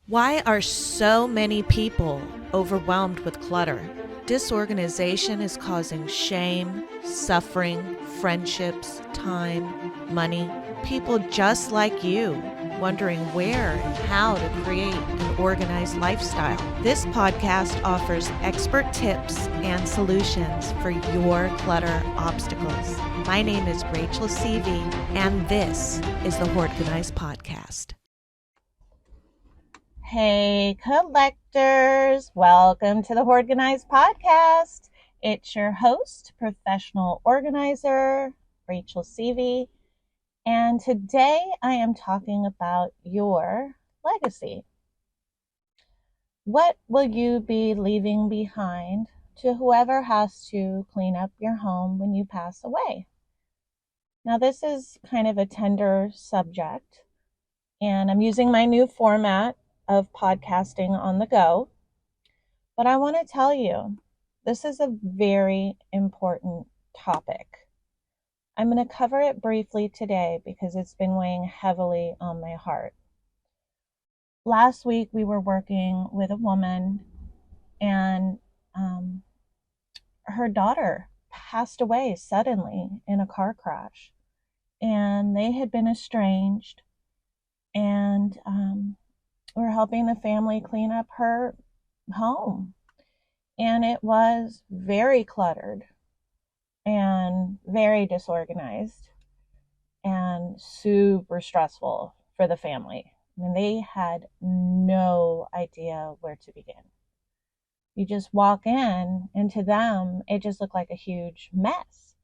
Why are so many people overwhelmed with clutter? Disorganization is causing shame, suffering, friendships, time, money. People just like you wondering where and how to create an organized lifestyle. This podcast offers expert tips and solutions for your clutter obstacles. My name is Rachel Seavey, and this is the Hoardganize podcast. Hey, collectors. Welcome to the Hoardganize podcast. It's your host, professional organizer, Rachel Seavey. And today I am talking about your legacy. What will you be leaving behind to whoever has to clean up your home when you pass away? Now, this is kind of a tender subject, and I'm using my new format of podcasting on the go. But I want to tell you, this is a very important topic. I'm going to cover it briefly today because it's been weighing heavily on my heart. Last week, we were working with a woman, and her daughter passed away suddenly in a car crash. And they had been estranged, and we're helping the family clean up her home. And it was very cluttered and very disorganized and super stressful for the family. I mean, they had no idea where to begin. You just walk in, and to them, it just looked like a huge mess.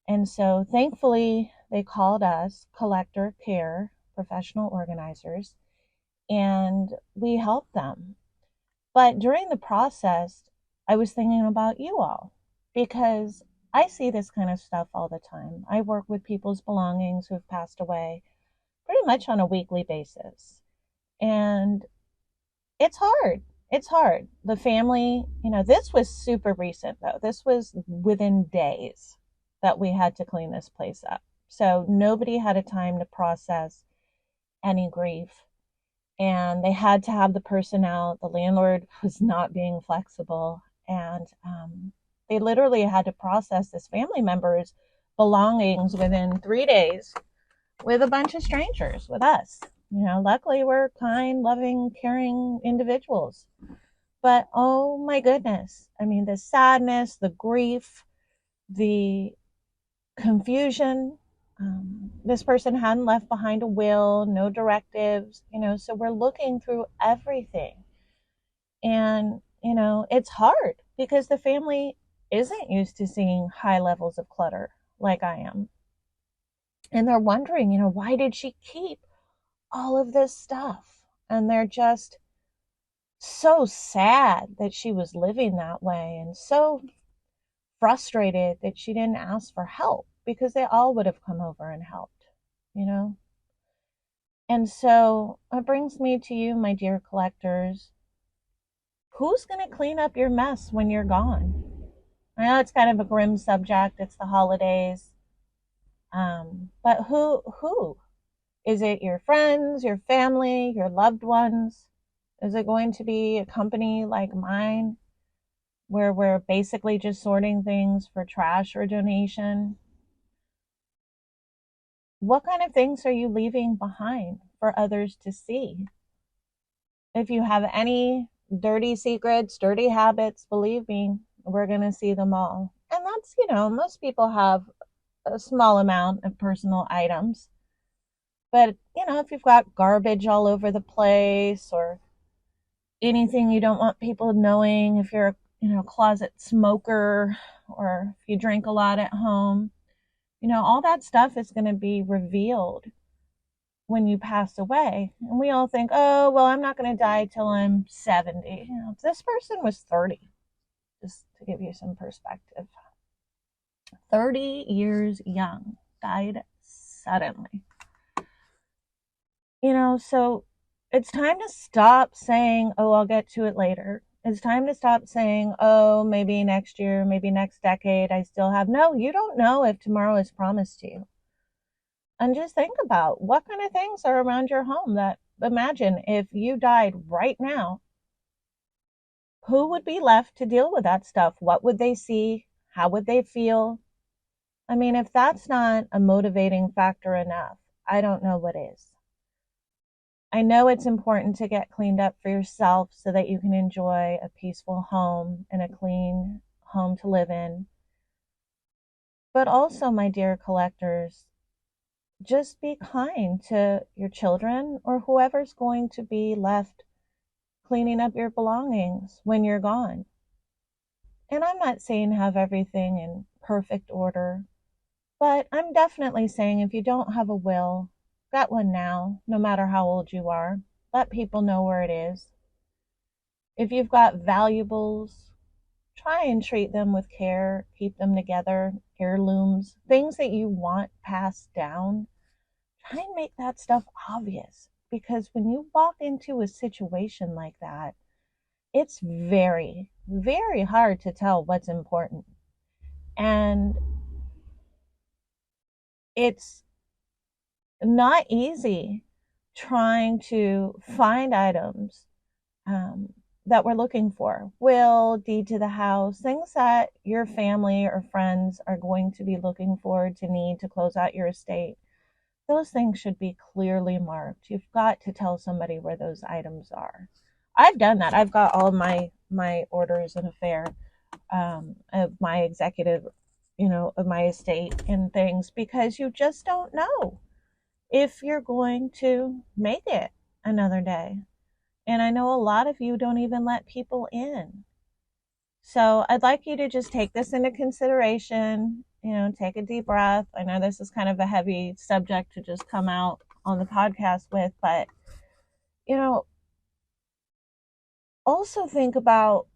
And so thankfully, they called us Collector Care professional organizers, and we helped them. But during the process, I was thinking about you all, because I see this kind of stuff all the time. I work with people's belongings who have passed away pretty much on a weekly basis. And it's hard. It's hard. The family, this was super recent though. This was within days that we had to clean this place up. So nobody had a time to process any grief. And they had to have the person out. The landlord was not being flexible. And they literally had to process this family member's belongings within 3 days with a bunch of strangers, with us. Luckily we're kind, loving, caring individuals. But oh my goodness, I mean, the sadness, the grief, the confusion. This person hadn't left behind a will, no directives, so we're looking through everything. And, it's hard because the family isn't used to seeing high levels of clutter like I am. And they're wondering, why did she keep all of this stuff? And they're just so sad that she was living that way, and so frustrated that she didn't ask for help, because they all would have come over and helped, And so it brings me to you, my dear collectors. Who's going to clean up your mess when you're gone? I know it's kind of a grim subject. It's the holidays. But who? Is it your friends, your family, your loved ones? Is it going to be a company like mine where we're basically just sorting things for trash or donation? What kind of things are you leaving behind for others to see? If you have any dirty secrets, dirty habits, believe me, we're going to see them all. And that's, most people have a small amount of personal items. But, if you've got garbage all over the place, or anything you don't want people knowing, if you're a closet smoker, or if you drink a lot at home, all that stuff is going to be revealed when you pass away. And we all think, oh, well, I'm not going to die till I'm 70. This person was 30, just to give you some perspective. 30 years young, died suddenly. So it's time to stop saying, oh, I'll get to it later. It's time to stop saying, oh, maybe next year, maybe next decade, I still have. No, you don't know if tomorrow is promised to you. And just think about what kind of things are around your home that imagine if you died right now, who would be left to deal with that stuff? What would they see? How would they feel? I mean, if that's not a motivating factor enough, I don't know what is. I know it's important to get cleaned up for yourself so that you can enjoy a peaceful home and a clean home to live in. But also, my dear collectors, just be kind to your children or whoever's going to be left cleaning up your belongings when you're gone. And I'm not saying have everything in perfect order, but I'm definitely saying if you don't have a will, get one now, no matter how old you are. Let people know where it is. If you've got valuables, try and treat them with care, keep them together, heirlooms, things that you want passed down. Try and make that stuff obvious, because when you walk into a situation like that, it's very, very hard to tell what's important. And it's not easy trying to find items that we're looking for. Will, deed to the house, things that your family or friends are going to be looking for to need to close out your estate. Those things should be clearly marked. You've got to tell somebody where those items are. I've done that. I've got all my orders in a fair of my executive, of my estate and things, because you just don't know if you're going to make it another day. And I know a lot of you don't even let people in. So I'd like you to just take this into consideration, take a deep breath. I know this is kind of a heavy subject to just come out on the podcast with, but, also think about,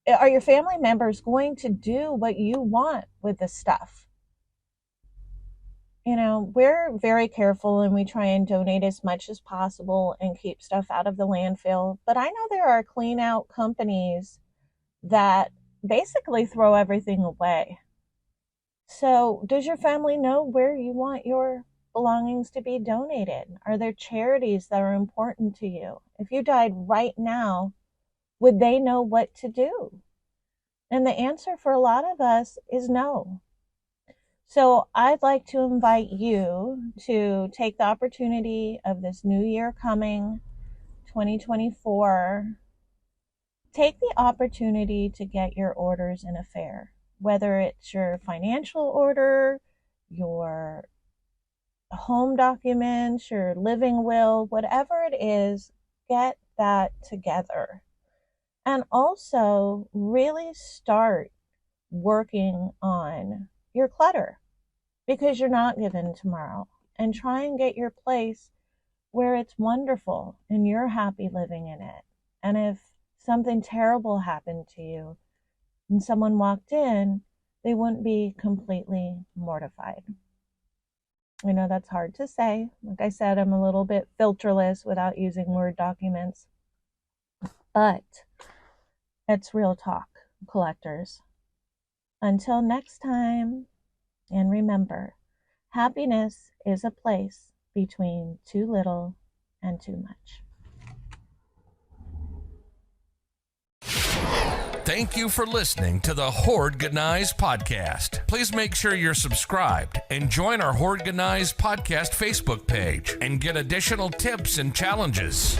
are your family members going to do what you want with the stuff? We're very careful and we try and donate as much as possible and keep stuff out of the landfill. But I know there are clean out companies that basically throw everything away. So does your family know where you want your belongings to be donated? Are there charities that are important to you? If you died right now, would they know what to do? And the answer for a lot of us is no. So I'd like to invite you to take the opportunity of this new year coming, 2024. Take the opportunity to get your orders in a fair, whether it's your financial order, your home documents, your living will, whatever it is, get that together. And also really start working on your clutter, because you're not given tomorrow. And try and get your place where it's wonderful and you're happy living in it. And if something terrible happened to you and someone walked in, they wouldn't be completely mortified. I know that's hard to say. Like I said, I'm a little bit filterless without using Word documents. But it's real talk, collectors. Until next time, and remember, happiness is a place between too little and too much. Thank you for listening to the Hoardganize podcast. Please make sure you're subscribed and join our Hoardganize podcast Facebook page and get additional tips and challenges.